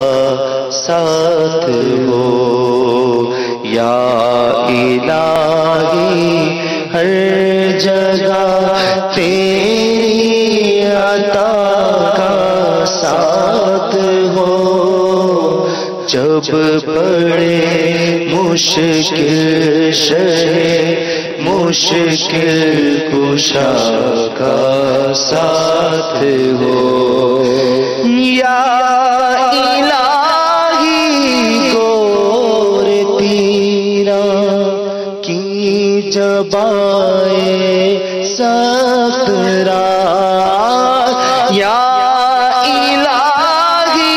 ساتھ ہو یا الہی ہر جگہ تیری عطا کا ساتھ ہو جب پڑے مشکل شہ مشکل کشا کا ساتھ ہو یا جبائے سخت رات یا الہی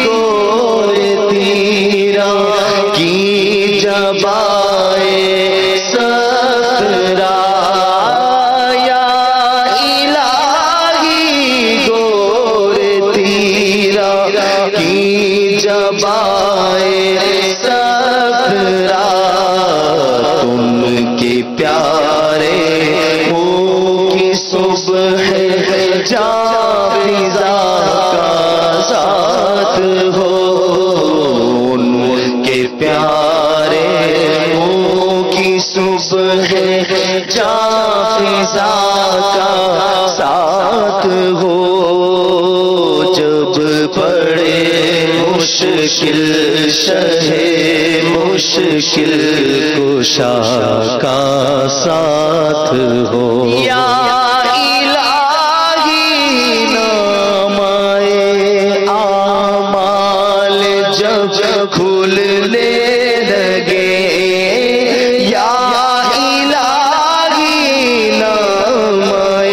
گور تیرا کی جبائے سخت رات یا الہی گور تیرا کی جبائے سخت رات تم کے پیارے ہو کی صبح جاں فضا کا ساتھ ہو ان کے پیارے ہو کی صبح جاں فضا کا ساتھ ہو جب پڑے مشکل شہ مشکل کشا کا ساتھ ہو یا الہی نامۂ اعمال جب کھلنے لگے یا الہی نامۂ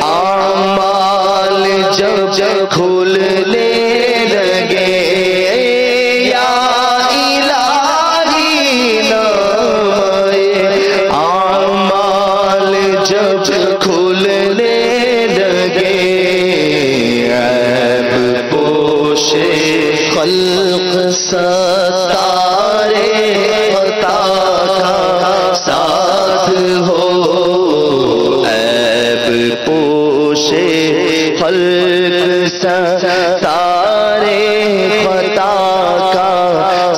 اعمال جب کھلنے لگے کھلنے لگے عیب پوش خلق ستارے عطا کا ساتھ ہو عیب پوش خلق ستارے عطا کا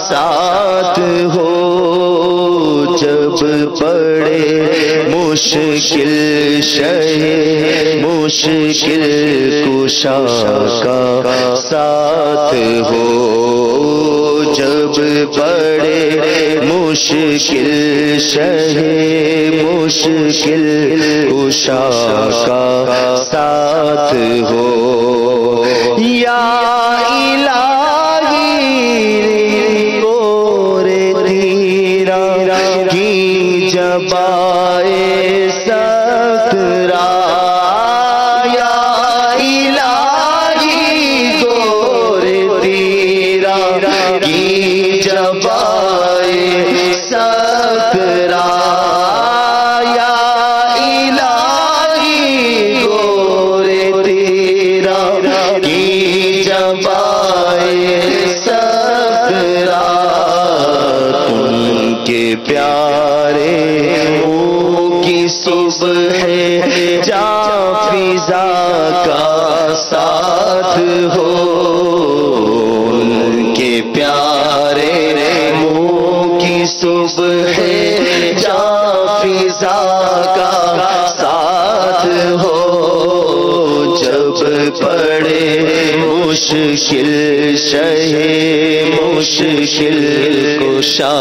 ساتھ ہو جب پڑے مشکل شہ مشکل کشا کا ساتھ ہو جب پڑے مشکل شہ مشکل کشا کا ساتھ ہو یا الہی گور تیرا کی جبائے سخت رات یا الہی گور تیرا کی جبائے سخت رات یا الہی گور تیرا کی جبائے سخت رات ان کے پیارے کی صبح جاں فضا کا ساتھ ہو ان کے پیارے منہ کی صبح جاں فضا کا ساتھ ہو جب پڑے مشکل شہ مشکل کشا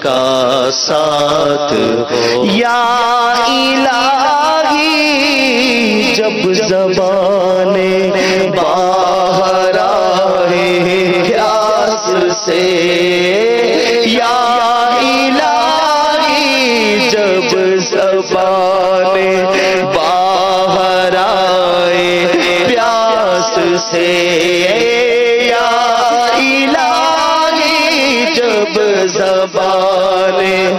کا ساتھ ہو یا الہی جب زبانیں باہر آئے پیاس سے یا الہی جب زبانیں باہر آئے پیاس سے یا الہی جب زبانیں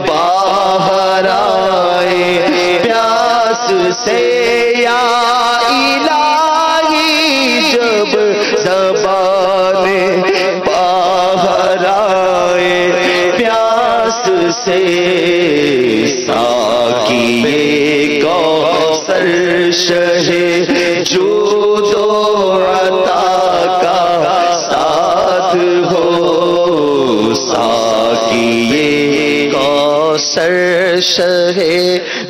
باہر آئے پیاس سے یا الہی جب زبانیں باہر آئے پیاس سے ساقیے کوثر شہ جود و عطا کا شہ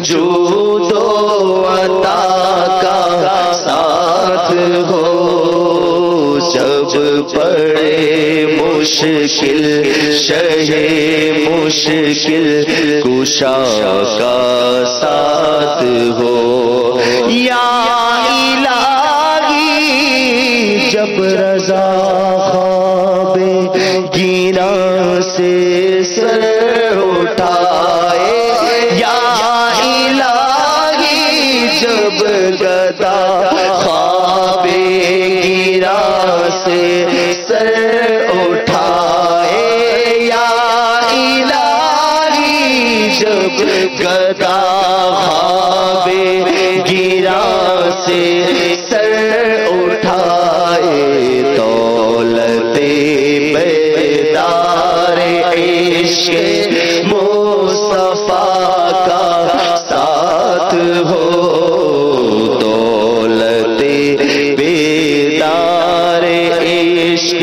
جود و عطا کا ساتھ ہو، جب پڑے مشکل شہ مشکل کشا کا ساتھ ہو، یا الہی جب رضا خواب گینا سے سر اٹھائے، یا الہی جب گدا خواب گینا سے سر اٹھائے، یا الہی جب گدا خواب گینا سے سر اٹھائے، دولت بیدار عشق مصطفیٰ کا ساتھ ہو، دولت بیدار عشق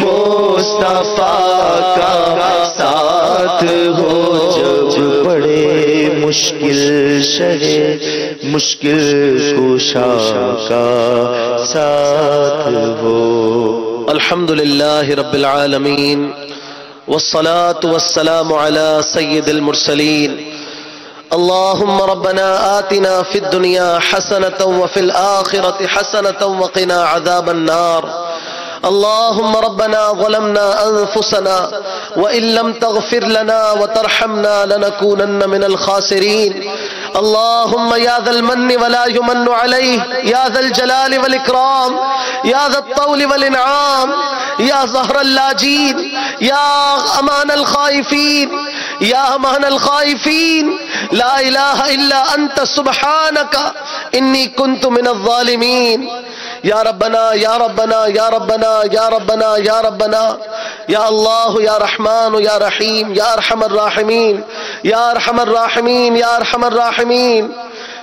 مصطفیٰ کا ساتھ ہو، جب بڑے مشکل شہ مشکل کشا کا ساتھ ہو۔ الحمدللہ رب العالمین والصلاة والسلام على سید المرسلین، اللهم ربنا آتنا في الدنيا حسنة وفي الآخرة حسنة وقنا عذاب النار، اللهم ربنا ظلمنا أنفسنا وإن لم تغفر لنا وترحمنا لنكونن من الخاسرين، اللهم يا ذا المن ولا يمن عليه، يا ذا الجلال والإكرام، يا ذا الطول والإنعام، يا زهر اللاجين، يا أمان الخائفين، يا أمان الخائفين، لا إله إلا أنت سبحانك إني كنت من الظالمين، یا ربنا یا ربنا یا ربنا یا ربنا یا ربنا، یا اللہ یا رحمان یا رحیم یا ارحم الراحمین یا ارحم الراحمین یا ارحم الراحمین،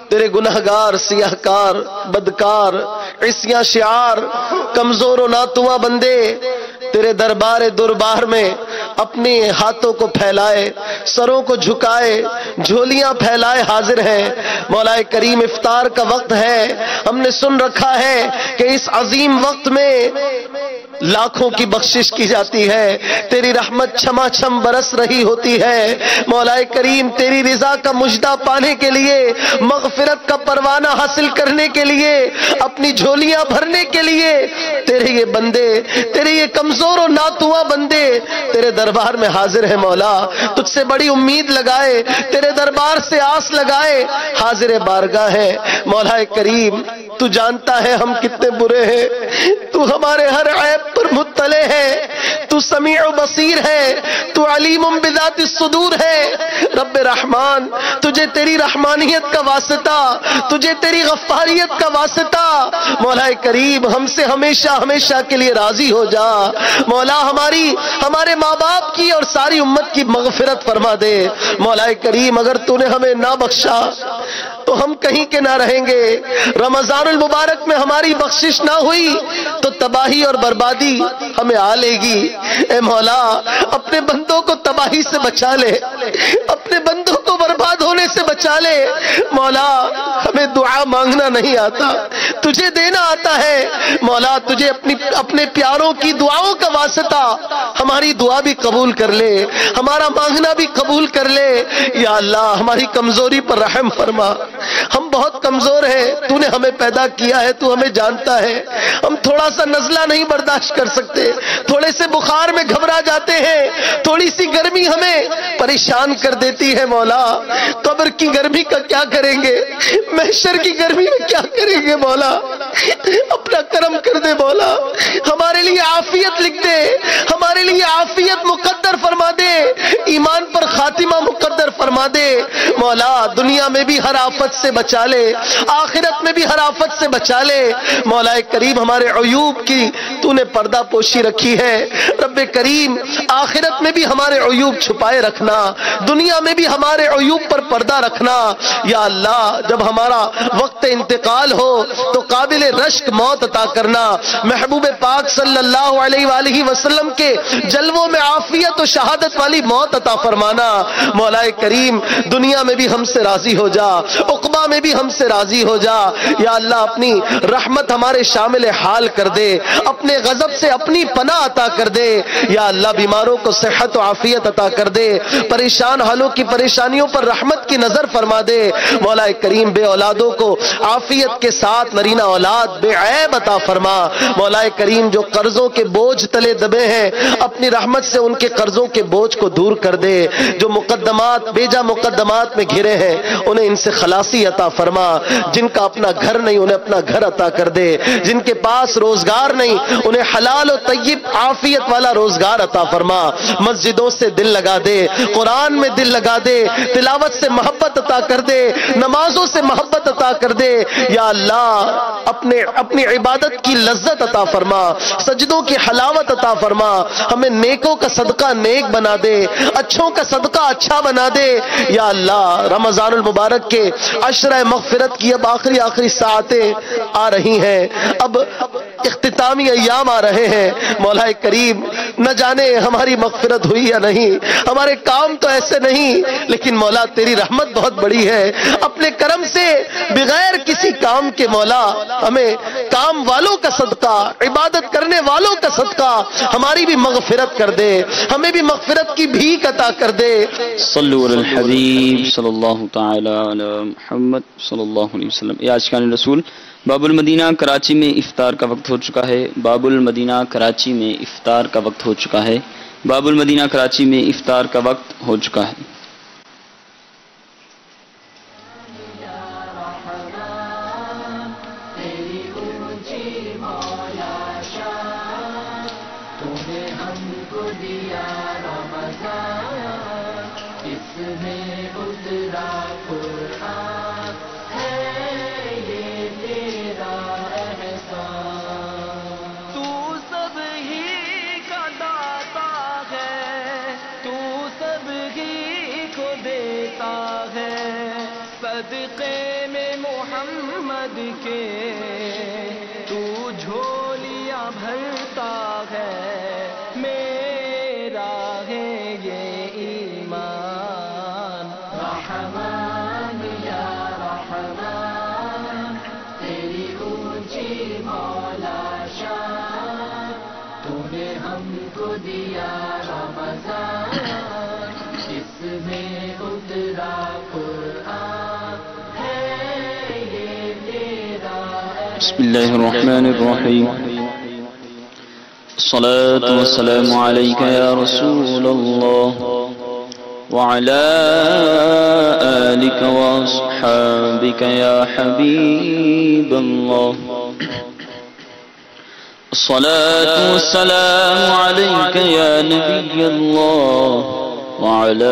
تیرے گنہگار سیاہ کار بدکار عصیاں شعار کمزور و ناتواں بندے تیرے دربار میں اپنے ہاتھوں کو پھیلائے، سروں کو جھکائے، جھولیاں پھیلائے حاضر ہیں۔ مولا کریم افطار کا وقت ہے، ہم نے سن رکھا ہے کہ اس عظیم وقت میں لاکھوں کی بخشش کی جاتی ہے، تیری رحمت چھما چھم برس رہی ہوتی ہے۔ مولا کریم تیری رضا کا مجدہ پانے کے لیے، مغفرت کا پروانہ حاصل کرنے کے لیے، اپنی جھولیاں بھرنے کے لیے تیرے یہ بندے، تیرے یہ کمزور و ناتواں بندے تیرے دربار میں حاضر ہیں۔ مولا تجھ سے بڑی امید لگائے، تیرے دربار سے آس لگائے حاضر بارگاہ ہے۔ مولا کریم تو جانتا ہے ہم کتنے برے ہیں، تو ہمارے ہر عیب پر مطلع ہے، تو سمیع و بصیر ہے، تو علیم بذات الصدور ہے۔ رب رحمان تجھے تیری رحمانیت کا واسطہ، تجھے تیری غفاریت کا واسطہ مولا کریم ہم سے ہمیشہ ہمیشہ کے لیے راضی ہو جا۔ مولا ہمارے ماں باپ کی اور ساری امت کی مغفرت فرما دے۔ مولا کریم اگر تو نے ہمیں نہ بخشا تو ہم کہیں کے نہ رہیں گے، رمضان المبارک میں ہماری بخشش نہ ہوئی تو تباہی اور بربادی ہمیں آ لے گی۔ اے مولا اپنے بندوں کو تباہی سے بچا لے، اپنے بندوں کو برباد ہونے سے بچا لے۔ مولا ہمیں دعا مانگنا نہیں آتا، تجھے دینا آتا ہے۔ مولا تجھے اپنے پیاروں کی دعاؤں کا واسطہ ہماری دعا بھی قبول کر لے، ہمارا مانگنا بھی قبول کر لے۔ یا اللہ ہماری کمزوری پر رحم فرما، ہم بہت کمزور ہیں، تو نے ہمیں پیدا کیا ہے، تو ہمیں جانتا ہے۔ ہم تھوڑا سا نزلہ نہیں برداشت کر سکتے، تھوڑے سے بخار میں گھبرا جاتے ہیں، تھوڑی سی گرمی ہمیں پریشان کر دیتی ہے۔ مولا قبر کی گرمی کا کیا کریں گے، محشر کی گرمی میں کیا کریں گے؟ مولا اپنا کرم کر دے، مولا ہمارے لیے عافیت لکھ دے، ہمارے لیے عافیت مقدر فرما دے، ایمان پر خاتمہ مقدر فرما دے۔ مولا دنیا میں بھی ہر آفت سے بچا لے، آخرت میں بھی ہر آفت سے بچا لے۔ مولا کریم ہمارے عیوب کی تو نے پردہ پوشی رکھی ہے، رب کریم آخرت میں بھی ہمارے عیوب چھپائے رکھنا، دنیا میں بھی ہمارے عیوب پر پردہ رکھنا۔ یا اللہ جب ہمارا وقت انتقال ہو تو قابل رشک موت عطا کرنا، محبوب پاک صلی اللہ علیہ وآلہ وسلم کے جلووں میں عافیت و شہادت والی موت عطا فرمانا۔ مولا کریم کریم دنیا میں بھی ہم سے راضی ہو جا، عقبہ میں بھی ہم سے راضی ہو جا۔ یا اللہ اپنی رحمت ہمارے شامل حال کر دے، اپنے غضب سے اپنی پناہ عطا کر دے۔ یا اللہ بیماروں کو صحت و عافیت عطا کر دے، پریشان حالوں کی پریشانیوں پر رحمت کی نظر فرما دے۔ مولا کریم بے اولادوں کو عافیت کے ساتھ نرینہ اولاد بے عیب عطا فرما۔ مولا کریم جو قرضوں کے بوجھ تلے دبے ہیں، اپنی رحمت سے ان کے قرضوں کے بوجھ کو دور کر دے۔ جو مقدمات بیجا مقدمات میں گھرے ہیں انہیں ان سے خلاصی عطا فرما۔ جن کا اپنا گھر نہیں انہیں اپنا گھر عطا کر دے، جن کے پاس روزگار نہیں انہیں حلال و طیب عافیت والا روزگار عطا فرما۔ مسجدوں سے دل لگا دے، قرآن میں دل لگا دے، تلاوت سے محبت عطا کر دے، نمازوں سے محبت عطا کر دے۔ یا اللہ اپنی عبادت کی لذت عطا فرما، سجدوں کی حلاوت عطا فرما۔ ہمیں نیکوں کا صدقہ نیک بنا دے، اچھوں کا صدقہ اچھا بنا دے۔ یا اللہ رمضان المبارک کے عشرہ مغفرت کی اب آخری ساعتیں آ رہی ہیں، اب اختتامی ایام آ رہے ہیں۔ مولا کریم نہ جانے ہماری مغفرت ہوئی یا نہیں، ہمارے کام تو ایسے نہیں، لیکن مولا تیری رحمت بہت بڑی ہے۔ اپنے کرم سے بغیر کسی کام کے مولا ہمیں کام والوں کا صدقہ، عبادت کرنے والوں کا صدقہ ہماری بھی مغفرت کر دے، ہمیں بھی مغفرت کی بھیک عطا کر دے۔ صلو علی الحبیب صلی اللہ تعالی علی محمد صلی اللہ علیہ وسلم۔ یہ آج کا رسول باب المدینہ کراچی میں افطار کا وقت ہو چکا ہے۔ باب المدینہ کراچی میں افطار کا وقت ہو چکا ہے۔ باب المدینہ کراچی میں افطار کا وقت ہو چکا ہے۔ صدقے میں محمد کے تو جھولیاں بھرتا ہے، میرا ہے یہ ایمان۔ رحمان یا رحمان تیری اونچی مولا شان، تو نے ہم کو دیا رمضان، اس میں اترا قرآن، بسم اللہ الرحمن الرحیم۔ الصلاة والسلام علیک یا رسول اللہ وعلى آلک واصحابک یا حبیب اللہ۔ الصلاة والسلام علیک یا نبی اللہ وعلى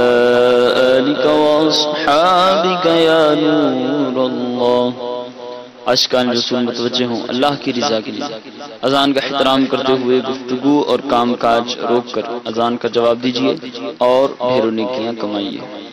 آلک واصحابک یا نور اللہ۔ عاشقان رسول متوجہ ہوں اللہ کی رضا کے لیے اذان کا احترام کرتے ہوئے گفتگو اور کام کاج روک کر اذان کا جواب دیجیے اور ڈھیروں نیکیاں کمائیے۔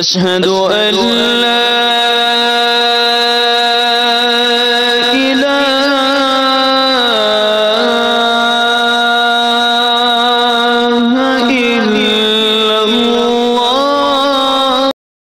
أشهد أن